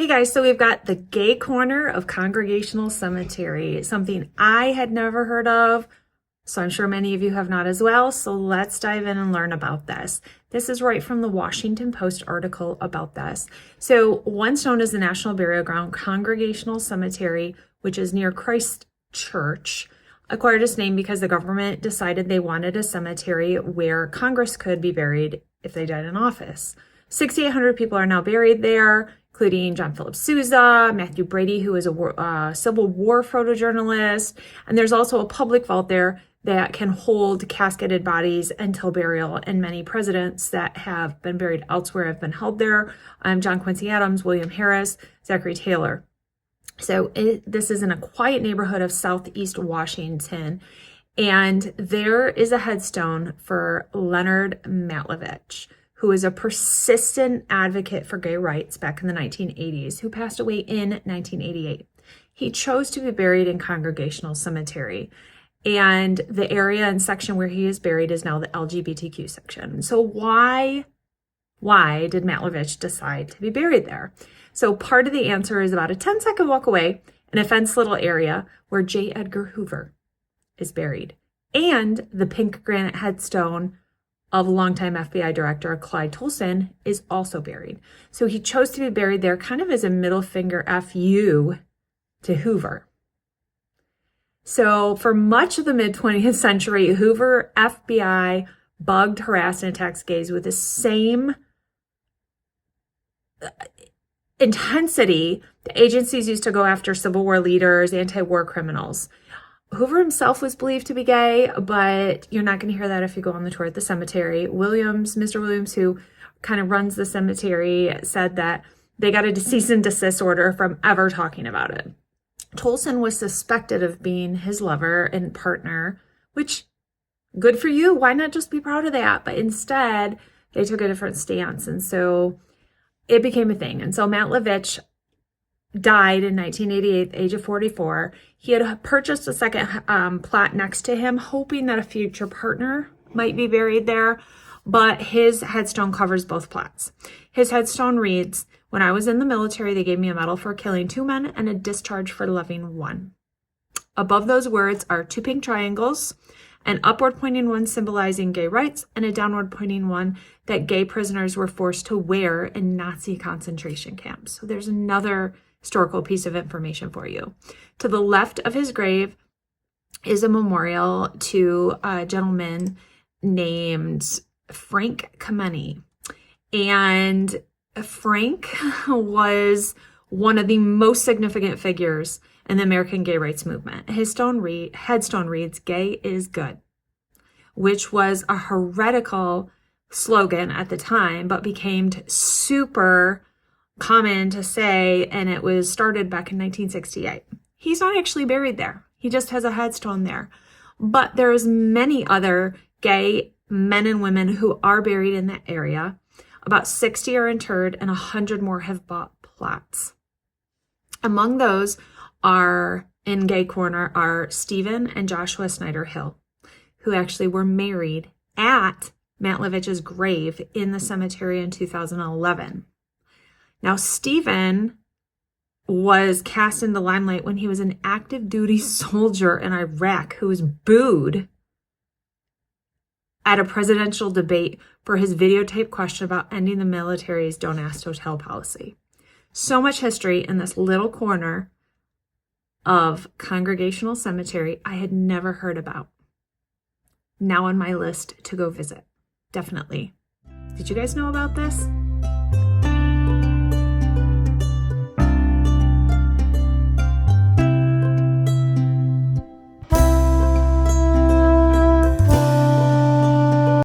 Hey guys, so we've got the gay corner of Congregational Cemetery, something I had never heard of, so I'm sure many of you have not as well. So let's dive in and learn about this. This is right from the Washington Post article about this. So once known as the National Burial Ground, Congregational Cemetery, which is near Christ Church, acquired its name because the government decided they wanted a cemetery where Congress could be buried if they died in office. 6,800 people are now buried there, including John Philip Sousa, Matthew Brady, who is a Civil War photojournalist. And there's also a public vault there that can hold casketed bodies until burial. And many presidents that have been buried elsewhere have been held there. John Quincy Adams, William Harris, Zachary Taylor. So this is in a quiet neighborhood of Southeast Washington. And there is a headstone for Leonard Matlovich, who is a persistent advocate for gay rights back in the 1980s, who passed away in 1988. He chose to be buried in Congregational Cemetery, and the area and section where he is buried is now the LGBTQ section. So why did Matlovich decide to be buried there? So part of the answer is about a 10-second walk away in a fenced little area where J. Edgar Hoover is buried, and the pink granite headstone of longtime FBI Director Clyde Tolson is also buried. So he chose to be buried there kind of as a middle finger FU to Hoover. So for much of the mid-20th century, Hoover FBI bugged, harassed, and attacked gays with the same intensity the agencies used to go after Civil War leaders, anti-war criminals. Hoover himself was believed to be gay, but you're not going to hear that if you go on the tour at the cemetery. Mr. Williams, who kind of runs the cemetery, said that they got a cease and desist order from ever talking about it. Tolson was suspected of being his lover and partner, which, good for you. Why not just be proud of that? But instead, they took a different stance. And so it became a thing. And so Matlovich died in 1988 at the age of 44. He had purchased a second plot next to him, hoping that a future partner might be buried there, but his headstone covers both plots. His headstone reads, "When I was in the military, they gave me a medal for killing 2 men and a discharge for loving 1. Above those words are 2 pink triangles, an upward pointing one symbolizing gay rights and a downward pointing one that gay prisoners were forced to wear in Nazi concentration camps." So there's another historical piece of information for you. To the left of his grave is a memorial to a gentleman named Frank Kameny. And Frank was one of the most significant figures in the American gay rights movement. His headstone reads, "Gay is good," which was a heretical slogan at the time, but became super common to say, and it was started back in 1968. He's not actually buried there. He just has a headstone there. But there's many other gay men and women who are buried in that area. About 60 are interred and 100 more have bought plots. Among those are in Gay Corner are Stephen and Joshua Snyder Hill, who actually were married at Matlovich's grave in the cemetery in 2011. Now, Stephen was cast in the limelight when he was an active duty soldier in Iraq who was booed at a presidential debate for his videotape question about ending the military's Don't Ask, Don't Tell policy. So much history in this little corner of Congregational Cemetery I had never heard about. Now on my list to go visit. Definitely. Did you guys know about this?